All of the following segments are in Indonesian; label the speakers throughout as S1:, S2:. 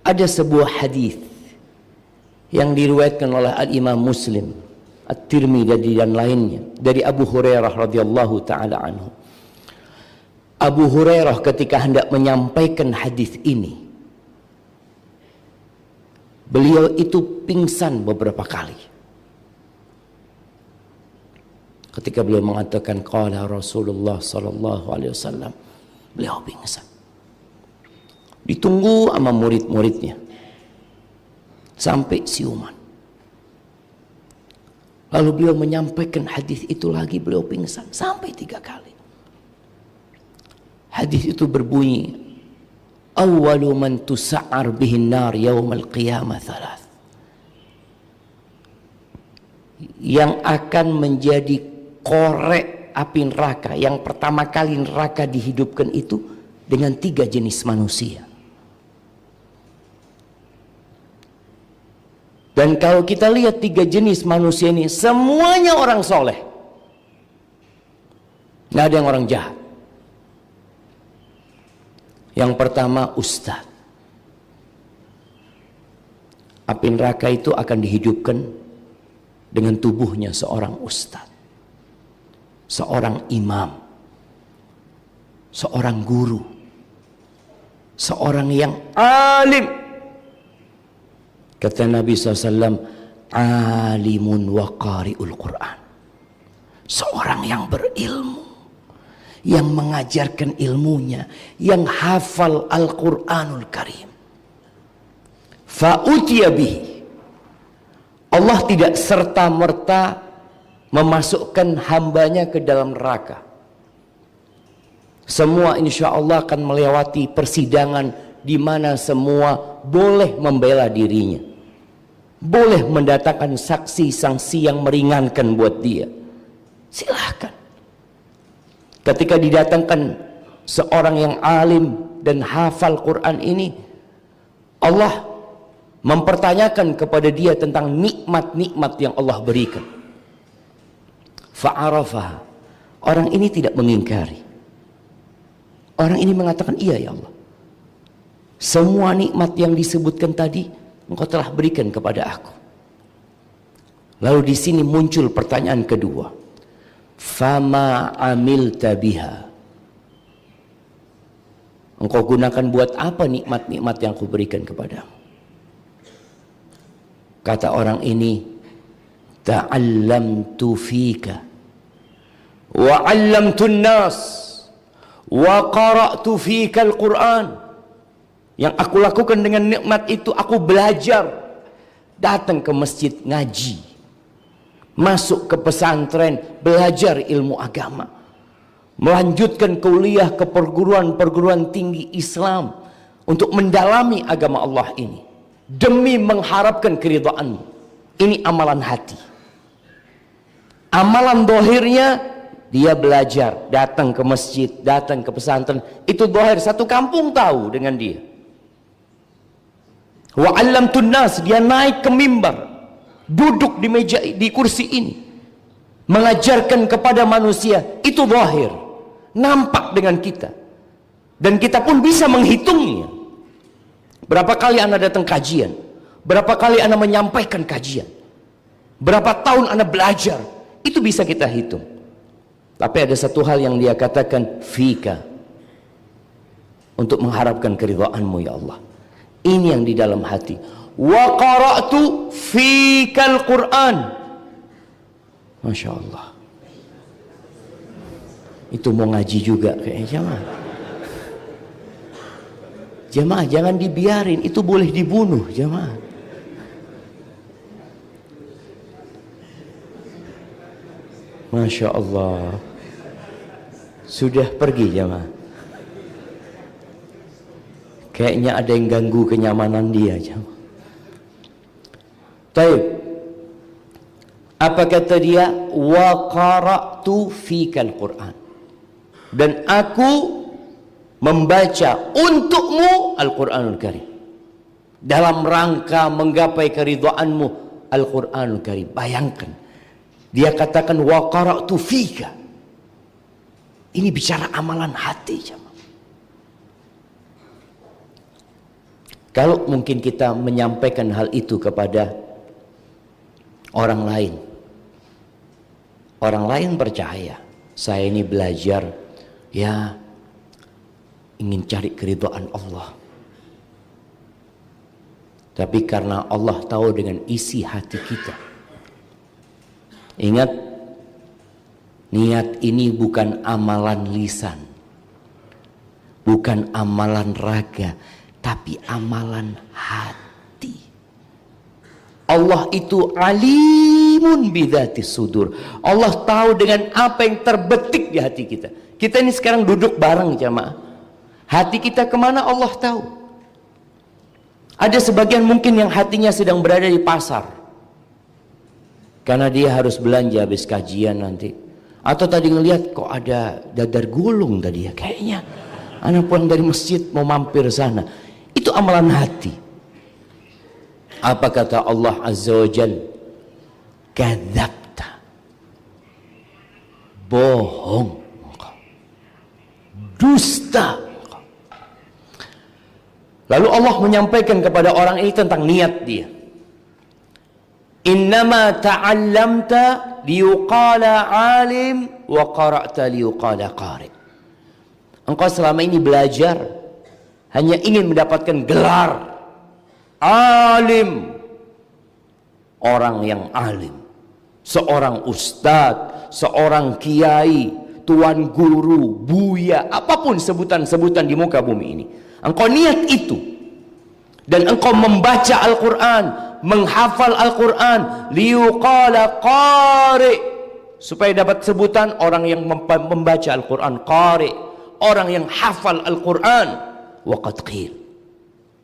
S1: Ada sebuah hadis yang diriwayatkan oleh Al-Imam Muslim, At-Tirmidzi dan lainnya dari Abu Hurairah radhiyallahu taala anhu. Abu Hurairah ketika hendak menyampaikan hadis ini, beliau itu pingsan beberapa kali. Ketika beliau mengatakan qala Rasulullah sallallahu alaihi wasallam, beliau pingsan. Ditunggu sama murid-muridnya sampai siuman. Lalu beliau menyampaikan hadis itu lagi, beliau pingsan sampai 3 kali. Hadis itu berbunyi, awwalu man tusa'ar bihin nar yaumal qiyamah 3. Yang akan menjadi korek api neraka, yang pertama kali neraka dihidupkan itu dengan 3 jenis manusia. Dan kalau kita lihat 3 jenis manusia ini, semuanya orang soleh. Nggak ada yang orang jahat. Yang pertama, ustaz. Api neraka itu akan dihidupkan dengan tubuhnya seorang ustaz, seorang imam, seorang guru, seorang yang alim. Kata Nabi SAW, alimun wa qari'ul Quran. Seorang yang berilmu, yang mengajarkan ilmunya, yang hafal Al-Quranul Karim. Fa'utiya bihi. Allah tidak serta-merta memasukkan hambanya ke dalam neraka. Semua insya Allah akan melewati persidangan di mana semua boleh membela dirinya, boleh mendatangkan saksi-saksi yang meringankan buat dia. Silahkan. Ketika didatangkan seorang yang alim dan hafal Quran ini, Allah mempertanyakan kepada dia tentang nikmat-nikmat yang Allah berikan. Fa'arafah. Orang ini tidak mengingkari. Orang ini mengatakan, iya ya Allah, semua nikmat yang disebutkan tadi Engkau telah berikan kepada aku. Lalu di sini muncul pertanyaan kedua. Fama amilta biha. Engkau gunakan buat apa nikmat-nikmat yang aku berikan kepadamu? Kata orang ini, ta'allamtu fika wa 'allamtun nas wa qara'tu fika al-Qur'an. Yang aku lakukan dengan nikmat itu, aku belajar, datang ke masjid ngaji, masuk ke pesantren, belajar ilmu agama, melanjutkan kuliah ke perguruan-perguruan tinggi Islam untuk mendalami agama Allah ini demi mengharapkan keridhaanmu. Ini amalan hati. Amalan dohirnya, dia belajar, datang ke masjid, datang ke pesantren, itu dohir, satu kampung tahu dengan dia. Wa 'allamtun nas, dia naik ke mimbar, duduk di meja, di kursi ini, mengajarkan kepada manusia, itu zahir, nampak dengan kita, dan kita pun bisa menghitungnya. Berapa kali Anda datang kajian, berapa kali Anda menyampaikan kajian, berapa tahun Anda belajar, itu bisa kita hitung. Tapi ada satu hal yang dia katakan, fika, untuk mengharapkan keridhaanmu ya Allah. Ini yang di dalam hati. Wa qara'tu fikal Quran. Masya Allah. Itu mau ngaji juga kayaknya. Jamaah jangan dibiarin, itu boleh dibunuh jamaah. Masya Allah. Sudah pergi jamaah. Kayaknya ada yang ganggu kenyamanan dia. Taib. Apa kata dia? Wa qara'tu fikal Quran. Dan aku membaca untukmu Al-Quranul Karim. Dalam rangka menggapai keridhaanmu Al-Quranul Karim. Bayangkan. Dia katakan wa qara'tu fika. Ini bicara amalan hati. Kalau mungkin kita menyampaikan hal itu kepada orang lain, orang lain percaya, saya ini belajar, ya ingin cari keridhaan Allah. Tapi karena Allah tahu dengan isi hati kita. Ingat, niat ini bukan amalan lisan, bukan amalan raga, tapi amalan hati. Allah itu alimun bidzatis sudur. Allah tahu dengan apa yang terbetik di hati kita. Kita ini sekarang duduk bareng jamaah. Hati kita kemana Allah tahu. Ada sebagian mungkin yang hatinya sedang berada di pasar, karena dia harus belanja habis kajian nanti. Atau tadi ngelihat kok ada dadar gulung tadi ya, kayaknya anak pulang dari masjid mau mampir sana. Itu amalan hati. Apa kata Allah Azza wa Jal? Kadzabta, bohong, dusta. Lalu Allah menyampaikan kepada orang ini tentang niat dia. Innama ta'allamta liyuqala alim wa qara'ta liyuqala qari. Engkau selama ini belajar hanya ingin mendapatkan gelar alim, orang yang alim, seorang ustadz, seorang kiai, tuan guru, buya, apapun sebutan-sebutan di muka bumi ini. Engkau niat itu, dan engkau membaca Al-Quran, menghafal Al-Quran, liyuqala qari, supaya dapat sebutan orang yang membaca Al-Quran, qari, orang yang hafal Al-Quran. Waqad qil,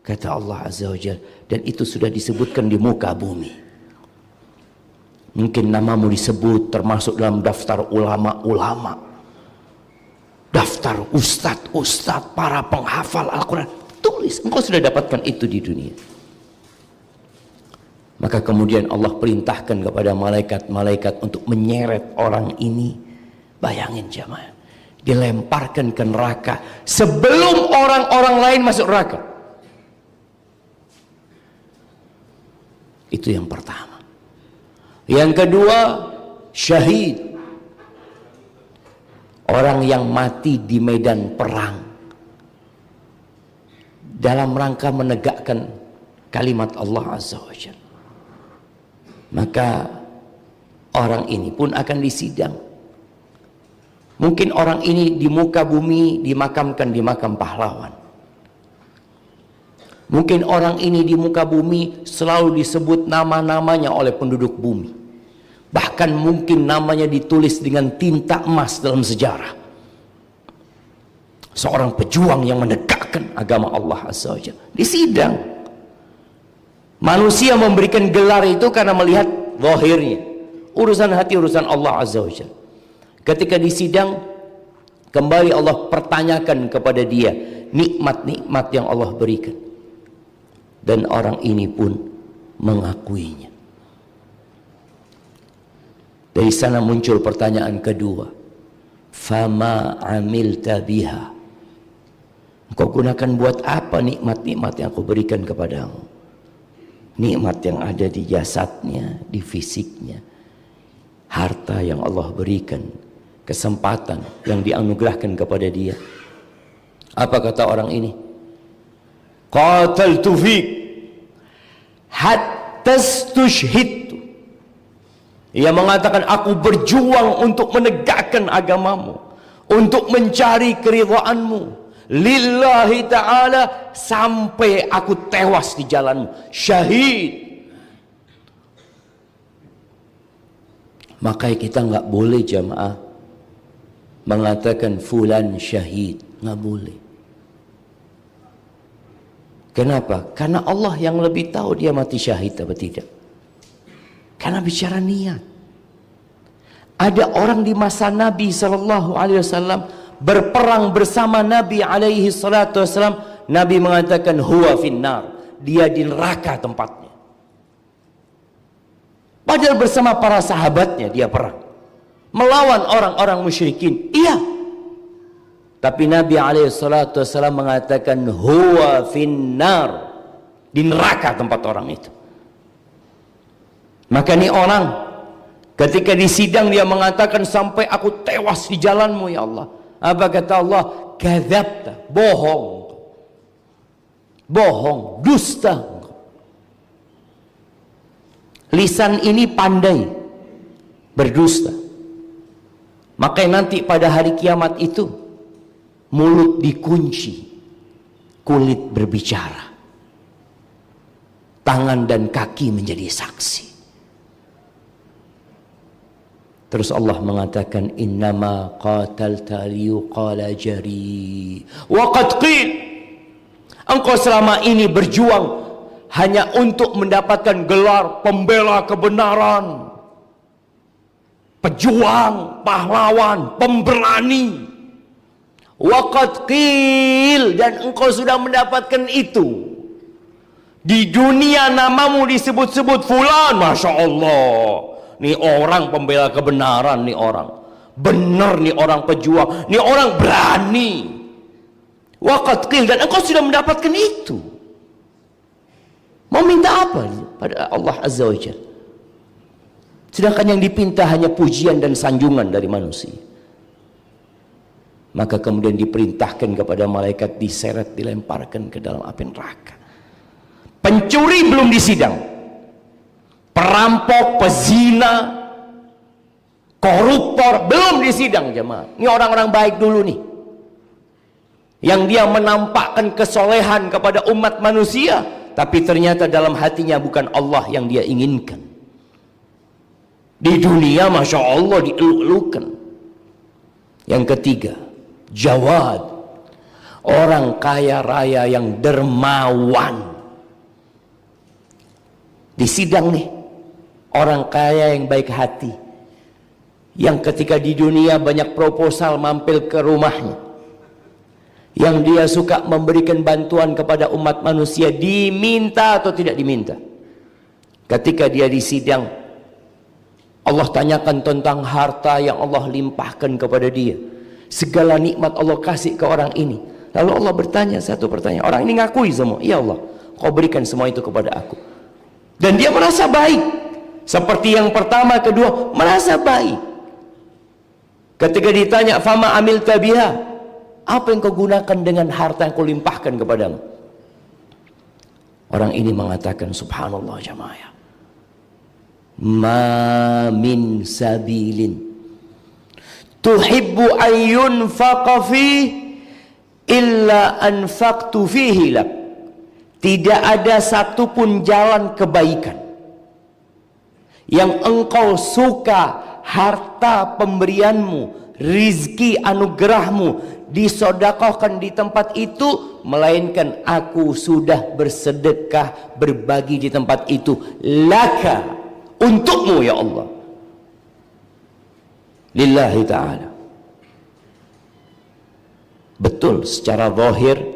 S1: kata Allah Azza wa Jalla, dan itu sudah disebutkan di muka bumi. Mungkin namamu disebut termasuk dalam daftar ulama-ulama, daftar ustadz-ustadz, para penghafal Al-Quran. Tulis, engkau sudah dapatkan itu di dunia. Maka kemudian Allah perintahkan kepada malaikat-malaikat untuk menyeret orang ini. Bayangin jamaah, dilemparkan ke neraka sebelum orang-orang lain masuk neraka. Itu yang pertama. Yang kedua, syahid, orang yang mati di medan perang dalam rangka menegakkan kalimat Allah Azza wa Jalla. Maka orang ini pun akan disidang. Mungkin orang ini di muka bumi dimakamkan di makam pahlawan. Mungkin orang ini di muka bumi selalu disebut nama-namanya oleh penduduk bumi. Bahkan mungkin namanya ditulis dengan tinta emas dalam sejarah. Seorang pejuang yang menegakkan agama Allah Azza wa Jalla. Disidang. Manusia memberikan gelar itu karena melihat zahirnya. Urusan hati, urusan Allah Azza wa Jalla. Ketika disidang, kembali Allah pertanyakan kepada dia nikmat-nikmat yang Allah berikan. Dan orang ini pun mengakuinya. Dari sana muncul pertanyaan kedua. Fama amilta biha. Engkau gunakan buat apa nikmat-nikmat yang aku berikan kepadamu? Nikmat yang ada di jasadnya, di fisiknya. Harta yang Allah berikan. Kesempatan yang dianugerahkan kepada dia. Apa kata orang ini? Qataltu fik hatta stushhidtu. Ia mengatakan, aku berjuang untuk menegakkan agamamu, untuk mencari keridhaanmu, lillahi ta'ala, sampai aku tewas di jalanmu, syahid. Makanya kita nggak boleh jamaah mengatakan fulan syahid, nggak boleh. Kenapa? Karena Allah yang lebih tahu dia mati syahid atau tidak. Karena bicara niat. Ada orang di masa Nabi SAW berperang bersama Nabi SAW. Nabi mengatakan huwa finnar, dia di neraka tempatnya. Padahal bersama para sahabatnya dia perang melawan orang-orang musyrikin. Iya. Tapi Nabi SAW mengatakan huwa finnar, Di neraka tempat orang itu. Maka nih orang ketika di sidang dia mengatakan, sampai aku tewas di jalanmu ya Allah. Apa kata Allah? Kadzabta, bohong. Bohong, dusta. Lisan ini pandai berdusta. Makanya nanti pada hari kiamat itu mulut dikunci, kulit berbicara, tangan dan kaki menjadi saksi. Terus Allah mengatakan, innama qatalta liyuqala jari wa qad qil. Engkau selama ini berjuang hanya untuk mendapatkan gelar pembela kebenaran, pejuang, pahlawan, pemberani. Wa qad qil, dan engkau sudah mendapatkan itu. Di dunia namamu disebut-sebut fulan, Masya Allah. Nih orang pembela kebenaran, nih orang benar, nih orang pejuang, nih orang berani. Wa qad qil, dan engkau sudah mendapatkan itu. Mau minta apa pada Allah Azza wa Jalla? Sedangkan yang dipinta hanya pujian dan sanjungan dari manusia. Maka kemudian diperintahkan kepada malaikat, diseret, dilemparkan ke dalam api neraka. Pencuri belum disidang, perampok, pezina, koruptor belum disidang jemaah. Ini orang-orang baik dulu nih, yang dia menampakkan kesolehan kepada umat manusia, tapi ternyata dalam hatinya bukan Allah yang dia inginkan. Di dunia Masya Allah dieluk-elukan. Yang ketiga, Jawad, orang kaya raya yang dermawan. Di sidang nih, orang kaya yang baik hati, yang ketika di dunia banyak proposal mampir ke rumahnya, yang dia suka memberikan bantuan kepada umat manusia, diminta atau tidak diminta. Ketika dia di sidang, Allah tanyakan tentang harta yang Allah limpahkan kepada dia, segala nikmat Allah kasih ke orang ini. Lalu Allah bertanya satu pertanyaan, orang ini ngakui semua, iya Allah, kau berikan semua itu kepada aku. Dan dia merasa baik, seperti yang pertama, kedua, merasa baik. Ketika ditanya, fama amil tabiha, apa yang kau gunakan dengan harta yang kau limpahkan kepadamu? Orang ini mengatakan, subhanallah jamaah, ma min sabilin tuhibbu an yunfaqa fi illa anfaqtu fihi lak. Tidak ada satupun jalan kebaikan yang engkau suka harta pemberianmu, rizki anugerahmu disodakohkan di tempat itu, melainkan aku sudah bersedekah, berbagi di tempat itu, laka, untukmu ya Allah, lillahi ta'ala. Betul, secara zahir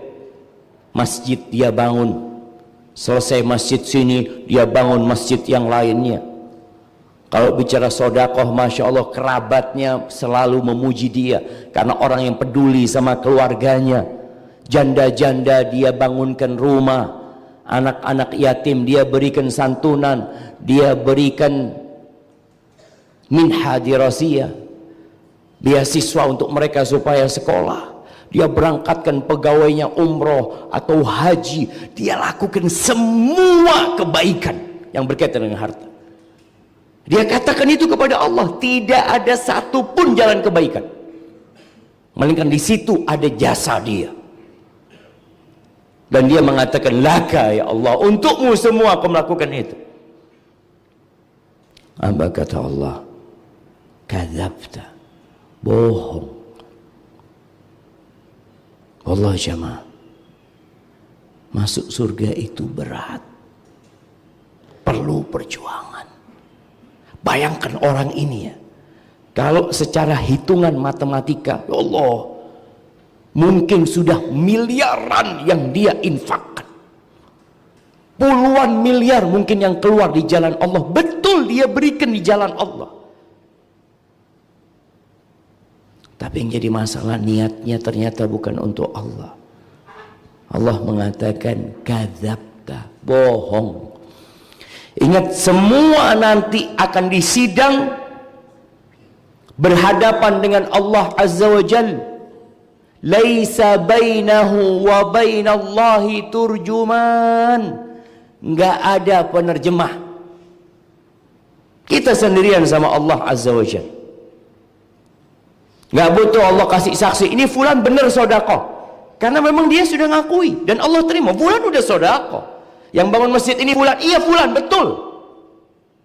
S1: masjid dia bangun, selesai masjid sini dia bangun masjid yang lainnya. Kalau bicara sodakoh, Masya Allah, kerabatnya selalu memuji dia karena orang yang peduli sama keluarganya. Janda-janda dia bangunkan rumah, anak-anak yatim dia berikan santunan, dia berikan minha dirasiyah, beasiswa untuk mereka supaya sekolah. Dia berangkatkan pegawainya umroh atau haji. Dia lakukan semua kebaikan yang berkaitan dengan harta. Dia katakan itu kepada Allah, tidak ada satupun jalan kebaikan, melainkan di situ ada jasa dia. Dan dia mengatakan, laka ya Allah, untukmu semua aku melakukan itu. Apa kata Allah? Kadzabta, bohong. Allah jamaah, masuk surga itu berat, perlu perjuangan. Bayangkan orang ini ya, kalau secara hitungan matematika, ya Allah, mungkin sudah miliaran yang dia infakkan, puluhan miliar mungkin yang keluar di jalan Allah, betul dia berikan di jalan Allah. Tapi yang jadi masalah, niatnya ternyata bukan untuk Allah. Allah mengatakan kadzabta, kita bohong. Ingat, semua nanti akan disidang berhadapan dengan Allah Azza wa Jalla. Laisa bainahu wa bainallahi turjuman. Enggak ada penerjemah. Kita sendirian sama Allah Azza wa Jalla. Enggak butuh Allah kasih saksi, ini fulan benar sedekah. Karena memang dia sudah ngakui dan Allah terima, fulan udah sedekah. Yang bangun masjid ini fulan, iya fulan, betul.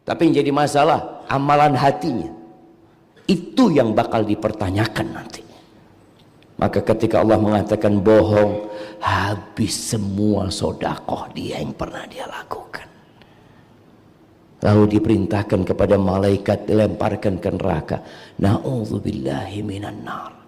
S1: Tapi yang jadi masalah amalan hatinya. Itu yang bakal dipertanyakan nanti. Maka ketika Allah mengatakan bohong, habis semua sedekah dia yang pernah dia lakukan. Lalu diperintahkan kepada malaikat dilemparkan ke neraka. Na'udzubillahi minan nar.